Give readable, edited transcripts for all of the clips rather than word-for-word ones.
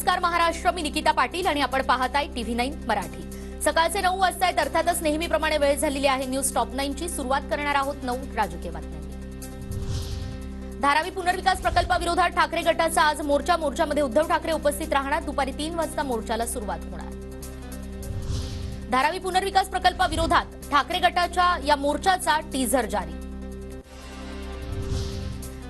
नमस्कार महाराष्ट्र, मी निकिता पाटील आणि आपण पाहताय TV9 मराठी। सकाळचे 9 वाजता आहेत, अर्थातच नेहमीप्रमाणे वेळ झालेली आहे। न्यूज टॉप 9 ची सुरुवात करणार आहोत 9 राजकीय बातम्यांनी। धारावी पुनर्विकास प्रकल्पाविरोधात ठाकरे गटाचा आज मोर्चामध्ये उद्धव ठाकरे उपस्थित राहणार। दुपारी 3 वाजता मोर्चाला सुरुवात होणार। धारावी पुनर्विकास प्रकल्पाविरोधात ठाकरे गटाच्या या मोर्चाचा टीझर जारी।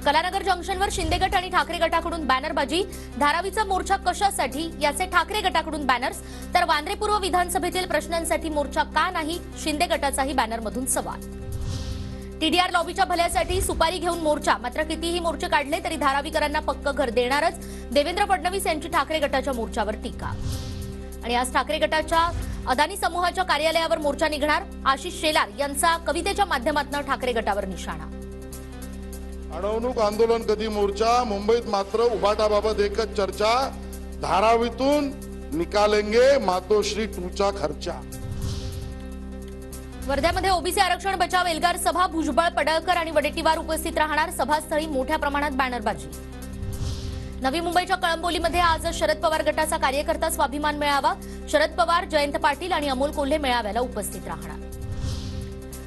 कलानगर जंक्शनवर शिंदे गट आणि ठाकरे गटाकडून बॅनरबाजी। धारावीचा मोर्चा कशासाठी, याचे ठाकरे गटाकडून बॅनर्स, तर वांद्रे पूर्व विधानसभेतील प्रश्नांसाठी मोर्चा का नाही, शिंदे गटाचाही बॅनरमधून सवाल। टीडीआर लॉबीच्या भल्यासाठी सुपारी घेऊन मोर्चा, मात्र कितीही मोर्चे काढले तरी धारावीकरांना पक्क घर देणारच, देवेंद्र फडणवीस यांची ठाकरे गटाच्या मोर्चावर टीका। आणि आज ठाकरे गटाच्या अदानी समूहाच्या कार्यालयावर मोर्चा निघणार। आशिष शेलार यांचा कवितेच्या माध्यमातून ठाकरे गटावर निशाणा। अडवणूक आंदोलन कधी मोर्चा, मुंबईत मात्र उभाटाबाबत एकच चर्चा, धारावीतून निकालेंगे मातोश्री 2चा खर्चा। वर्ध्यामध्ये ओबीसी आरक्षण बचाव एल्गार सभा, भुजबळ, पडळकर आणि वडेट्टीवार उपस्थित राहणार। सभास्थळी मोठ्या प्रमाणात बॅनरबाजी। नवी मुंबईच्या कळंबोलीमध्ये आज शरद पवार गटाचा कार्यकर्ता स्वाभिमान मेळावा। शरद पवार, जयंत पाटील आणि अमोल कोल्हे मेळाव्याला उपस्थित राहणार।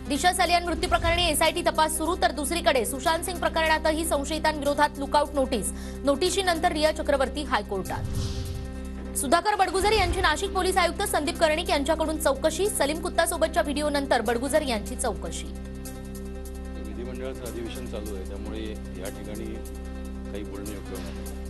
दिशा सलियान मृत्यू प्रकरणी एसआयटी तपास सुरू, तर दुसरीकडे सुशांत सिंग प्रकरणातही संशयितांविरोधात लुकआउट नोटीस। नोटीशीनंतर रिया चक्रवर्ती हायकोर्टात। सुधाकर बडगुजर यांची नाशिक पोलीस आयुक्त संदीप कर्णिक यांच्याकडून चौकशी। सलीम कुत्तासोबतच्या व्हिडिओनंतर बडगुजर यांची चौकशी। विधिमंडळाचं अधिवेशन चालू आहे, त्यामुळे या ठिकाणी काही बोलणे योग्य नाही।